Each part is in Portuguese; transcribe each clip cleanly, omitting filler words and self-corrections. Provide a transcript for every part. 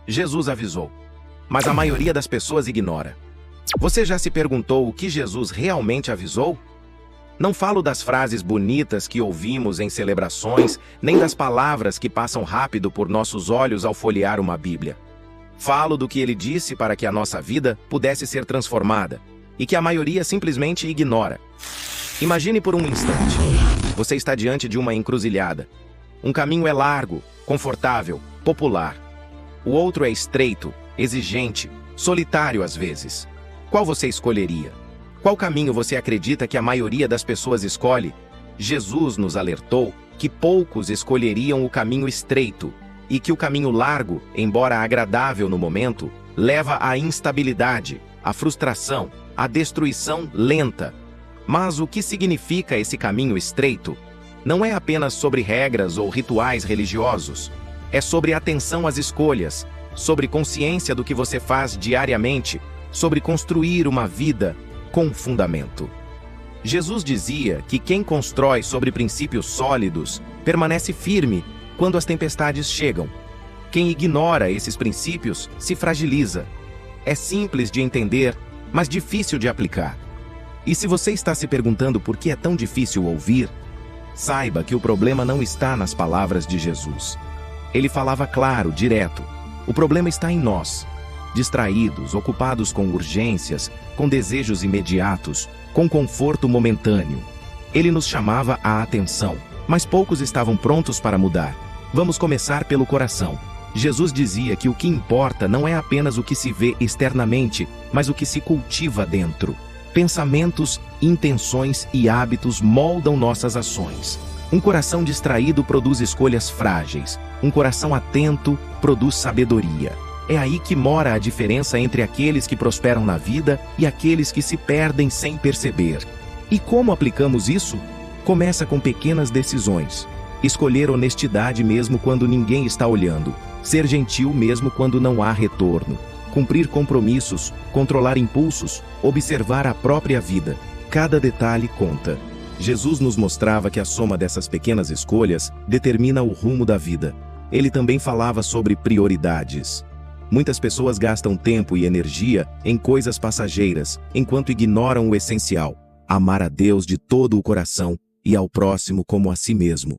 Jesus avisou, mas a maioria das pessoas ignora. Você já se perguntou o que Jesus realmente avisou? Não falo das frases bonitas que ouvimos em celebrações, nem das palavras que passam rápido por nossos olhos ao folhear uma Bíblia. Falo do que ele disse para que a nossa vida pudesse ser transformada, e que a maioria simplesmente ignora. Imagine por um instante. Você está diante de uma encruzilhada. Um caminho é largo, confortável, popular. O outro é estreito, exigente, solitário às vezes. Qual você escolheria? Qual caminho você acredita que a maioria das pessoas escolhe? Jesus nos alertou que poucos escolheriam o caminho estreito e que o caminho largo, embora agradável no momento, leva à instabilidade, à frustração, à destruição lenta. Mas o que significa esse caminho estreito? Não é apenas sobre regras ou rituais religiosos. É sobre atenção às escolhas, sobre consciência do que você faz diariamente, sobre construir uma vida com fundamento. Jesus dizia que quem constrói sobre princípios sólidos permanece firme quando as tempestades chegam. Quem ignora esses princípios se fragiliza. É simples de entender, mas difícil de aplicar. E se você está se perguntando por que é tão difícil ouvir, saiba que o problema não está nas palavras de Jesus. Ele falava claro, direto. O problema está em nós. Distraídos, ocupados com urgências, com desejos imediatos, com conforto momentâneo. Ele nos chamava a atenção, mas poucos estavam prontos para mudar. Vamos começar pelo coração. Jesus dizia que o que importa não é apenas o que se vê externamente, mas o que se cultiva dentro. Pensamentos, intenções e hábitos moldam nossas ações. Um coração distraído produz escolhas frágeis. Um coração atento produz sabedoria. É aí que mora a diferença entre aqueles que prosperam na vida e aqueles que se perdem sem perceber. E como aplicamos isso? Começa com pequenas decisões. Escolher honestidade mesmo quando ninguém está olhando. Ser gentil mesmo quando não há retorno. Cumprir compromissos, controlar impulsos, observar a própria vida. Cada detalhe conta. Jesus nos mostrava que a soma dessas pequenas escolhas determina o rumo da vida. Ele também falava sobre prioridades. Muitas pessoas gastam tempo e energia em coisas passageiras, enquanto ignoram o essencial: amar a Deus de todo o coração e ao próximo como a si mesmo.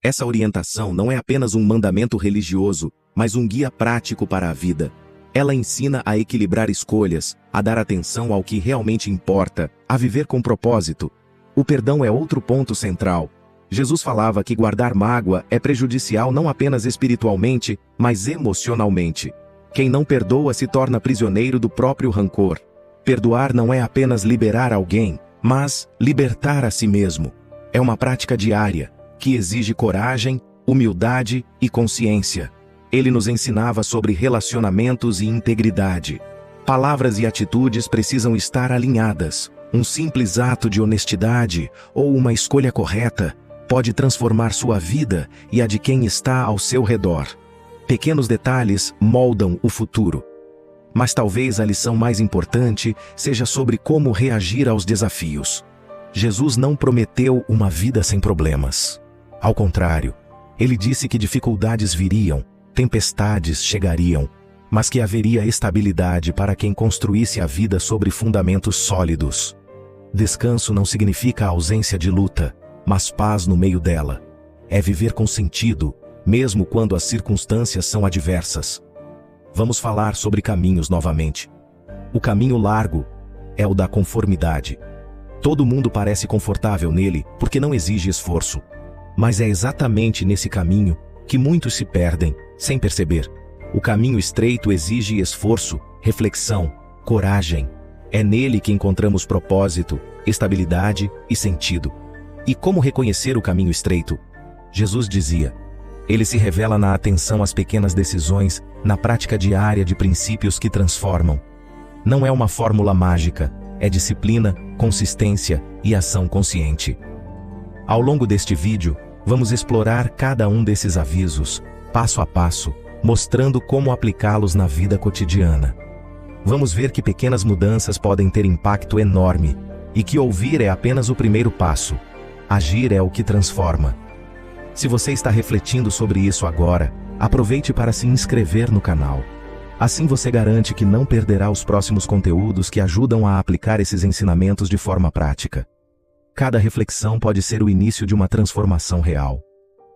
Essa orientação não é apenas um mandamento religioso, mas um guia prático para a vida. Ela ensina a equilibrar escolhas, a dar atenção ao que realmente importa, a viver com propósito. O perdão é outro ponto central. Jesus falava que guardar mágoa é prejudicial não apenas espiritualmente, mas emocionalmente. Quem não perdoa se torna prisioneiro do próprio rancor. Perdoar não é apenas liberar alguém, mas libertar a si mesmo. É uma prática diária, que exige coragem, humildade e consciência. Ele nos ensinava sobre relacionamentos e integridade. Palavras e atitudes precisam estar alinhadas. Um simples ato de honestidade ou uma escolha correta pode transformar sua vida e a de quem está ao seu redor. Pequenos detalhes moldam o futuro. Mas talvez a lição mais importante seja sobre como reagir aos desafios. Jesus não prometeu uma vida sem problemas. Ao contrário, ele disse que dificuldades viriam, tempestades chegariam, mas que haveria estabilidade para quem construísse a vida sobre fundamentos sólidos. Descanso não significa ausência de luta, mas paz no meio dela. É viver com sentido, mesmo quando as circunstâncias são adversas. Vamos falar sobre caminhos novamente. O caminho largo é o da conformidade. Todo mundo parece confortável nele porque não exige esforço. Mas é exatamente nesse caminho que muitos se perdem, sem perceber. O caminho estreito exige esforço, reflexão, coragem. É nele que encontramos propósito, estabilidade e sentido. E como reconhecer o caminho estreito? Jesus dizia: ele se revela na atenção às pequenas decisões, na prática diária de princípios que transformam. Não é uma fórmula mágica, é disciplina, consistência e ação consciente. Ao longo deste vídeo, vamos explorar cada um desses avisos, passo a passo, mostrando como aplicá-los na vida cotidiana. Vamos ver que pequenas mudanças podem ter impacto enorme, e que ouvir é apenas o primeiro passo. Agir é o que transforma. Se você está refletindo sobre isso agora, aproveite para se inscrever no canal. Assim você garante que não perderá os próximos conteúdos que ajudam a aplicar esses ensinamentos de forma prática. Cada reflexão pode ser o início de uma transformação real.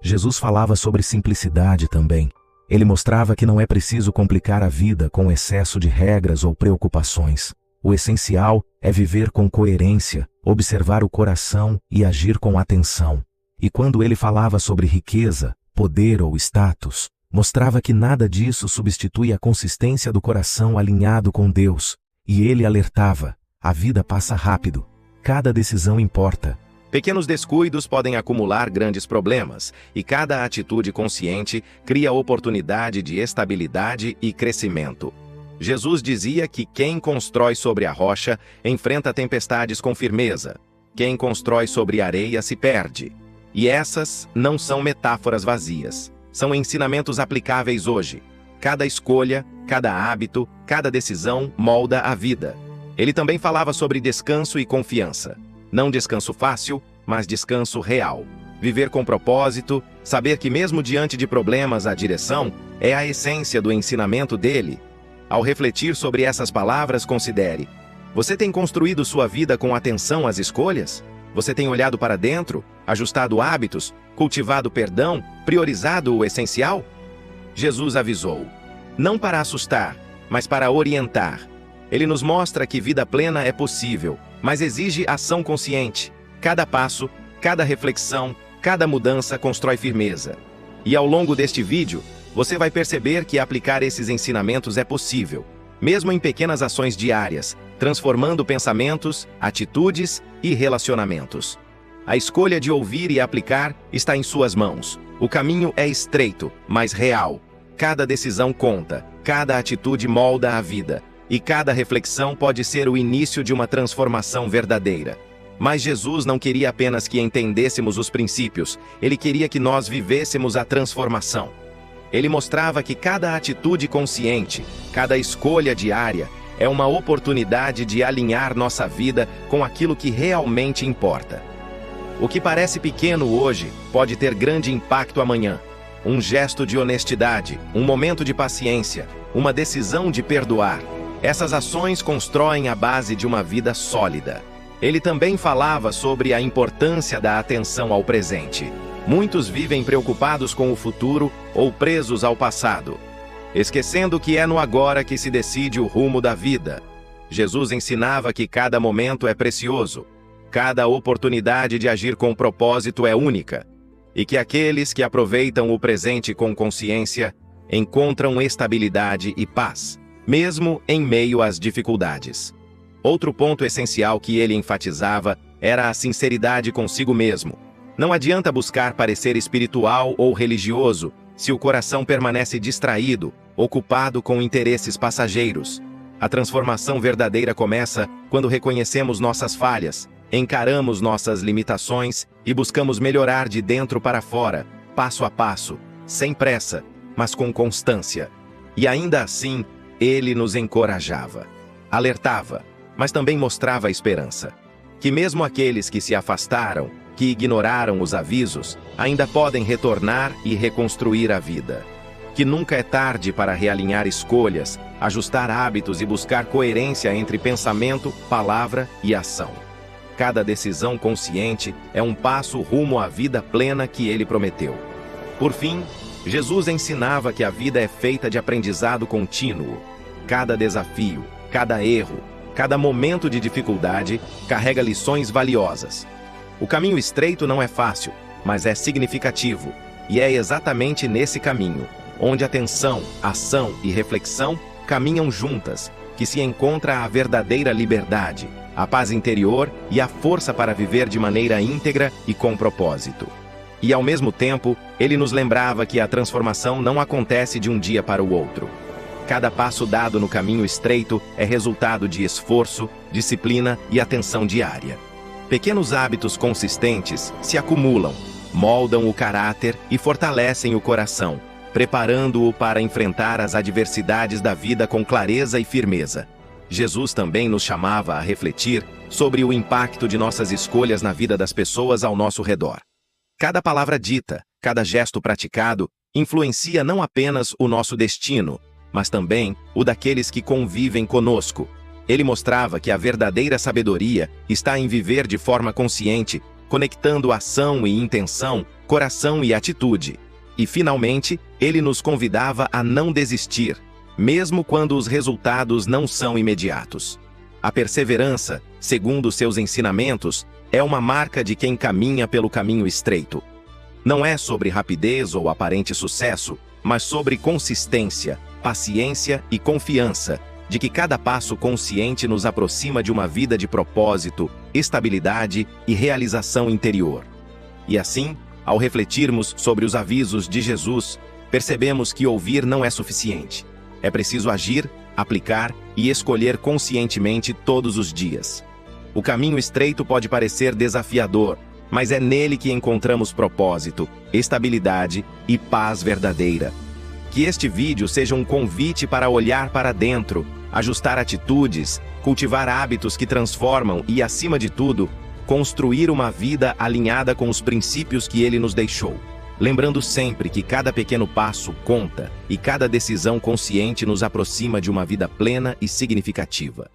Jesus falava sobre simplicidade também. Ele mostrava que não é preciso complicar a vida com excesso de regras ou preocupações. O essencial é viver com coerência, observar o coração e agir com atenção. E quando ele falava sobre riqueza, poder ou status, mostrava que nada disso substitui a consistência do coração alinhado com Deus. E ele alertava: a vida passa rápido. Cada decisão importa. Pequenos descuidos podem acumular grandes problemas, e cada atitude consciente cria oportunidade de estabilidade e crescimento. Jesus dizia que quem constrói sobre a rocha enfrenta tempestades com firmeza. Quem constrói sobre areia se perde. E essas não são metáforas vazias. São ensinamentos aplicáveis hoje. Cada escolha, cada hábito, cada decisão molda a vida. Ele também falava sobre descanso e confiança. Não descanso fácil, mas descanso real. Viver com propósito, saber que mesmo diante de problemas a direção é a essência do ensinamento dele. Ao refletir sobre essas palavras, considere: você tem construído sua vida com atenção às escolhas? Você tem olhado para dentro, ajustado hábitos, cultivado perdão, priorizado o essencial? Jesus avisou: não para assustar, mas para orientar. Ele nos mostra que vida plena é possível, mas exige ação consciente. Cada passo, cada reflexão, cada mudança constrói firmeza. E ao longo deste vídeo, você vai perceber que aplicar esses ensinamentos é possível, mesmo em pequenas ações diárias, transformando pensamentos, atitudes e relacionamentos. A escolha de ouvir e aplicar está em suas mãos. O caminho é estreito, mas real. Cada decisão conta, cada atitude molda a vida. E cada reflexão pode ser o início de uma transformação verdadeira. Mas Jesus não queria apenas que entendêssemos os princípios, ele queria que nós vivêssemos a transformação. Ele mostrava que cada atitude consciente, cada escolha diária, é uma oportunidade de alinhar nossa vida com aquilo que realmente importa. O que parece pequeno hoje pode ter grande impacto amanhã. Um gesto de honestidade, um momento de paciência, uma decisão de perdoar. Essas ações constroem a base de uma vida sólida. Ele também falava sobre a importância da atenção ao presente. Muitos vivem preocupados com o futuro ou presos ao passado, esquecendo que é no agora que se decide o rumo da vida. Jesus ensinava que cada momento é precioso, cada oportunidade de agir com propósito é única, e que aqueles que aproveitam o presente com consciência encontram estabilidade e paz, mesmo em meio às dificuldades. Outro ponto essencial que ele enfatizava era a sinceridade consigo mesmo. Não adianta buscar parecer espiritual ou religioso se o coração permanece distraído, ocupado com interesses passageiros. A transformação verdadeira começa quando reconhecemos nossas falhas, encaramos nossas limitações e buscamos melhorar de dentro para fora, passo a passo, sem pressa, mas com constância. E ainda assim, ele nos encorajava, alertava, mas também mostrava a esperança. Que mesmo aqueles que se afastaram, que ignoraram os avisos, ainda podem retornar e reconstruir a vida. Que nunca é tarde para realinhar escolhas, ajustar hábitos e buscar coerência entre pensamento, palavra e ação. Cada decisão consciente é um passo rumo à vida plena que ele prometeu. Por fim, Jesus ensinava que a vida é feita de aprendizado contínuo. Cada desafio, cada erro, cada momento de dificuldade carrega lições valiosas. O caminho estreito não é fácil, mas é significativo. E é exatamente nesse caminho, onde atenção, ação e reflexão caminham juntas, que se encontra a verdadeira liberdade, a paz interior e a força para viver de maneira íntegra e com propósito. E ao mesmo tempo, ele nos lembrava que a transformação não acontece de um dia para o outro. Cada passo dado no caminho estreito é resultado de esforço, disciplina e atenção diária. Pequenos hábitos consistentes se acumulam, moldam o caráter e fortalecem o coração, preparando-o para enfrentar as adversidades da vida com clareza e firmeza. Jesus também nos chamava a refletir sobre o impacto de nossas escolhas na vida das pessoas ao nosso redor. Cada palavra dita, cada gesto praticado, influencia não apenas o nosso destino, mas também o daqueles que convivem conosco. Ele mostrava que a verdadeira sabedoria está em viver de forma consciente, conectando ação e intenção, coração e atitude. E, finalmente, ele nos convidava a não desistir, mesmo quando os resultados não são imediatos. A perseverança, segundo seus ensinamentos, é uma marca de quem caminha pelo caminho estreito. Não é sobre rapidez ou aparente sucesso, mas sobre consistência, paciência e confiança, de que cada passo consciente nos aproxima de uma vida de propósito, estabilidade e realização interior. E assim, ao refletirmos sobre os avisos de Jesus, percebemos que ouvir não é suficiente. É preciso agir, aplicar e escolher conscientemente todos os dias. O caminho estreito pode parecer desafiador, mas é nele que encontramos propósito, estabilidade e paz verdadeira. Que este vídeo seja um convite para olhar para dentro, ajustar atitudes, cultivar hábitos que transformam e, acima de tudo, construir uma vida alinhada com os princípios que ele nos deixou. Lembrando sempre que cada pequeno passo conta e cada decisão consciente nos aproxima de uma vida plena e significativa.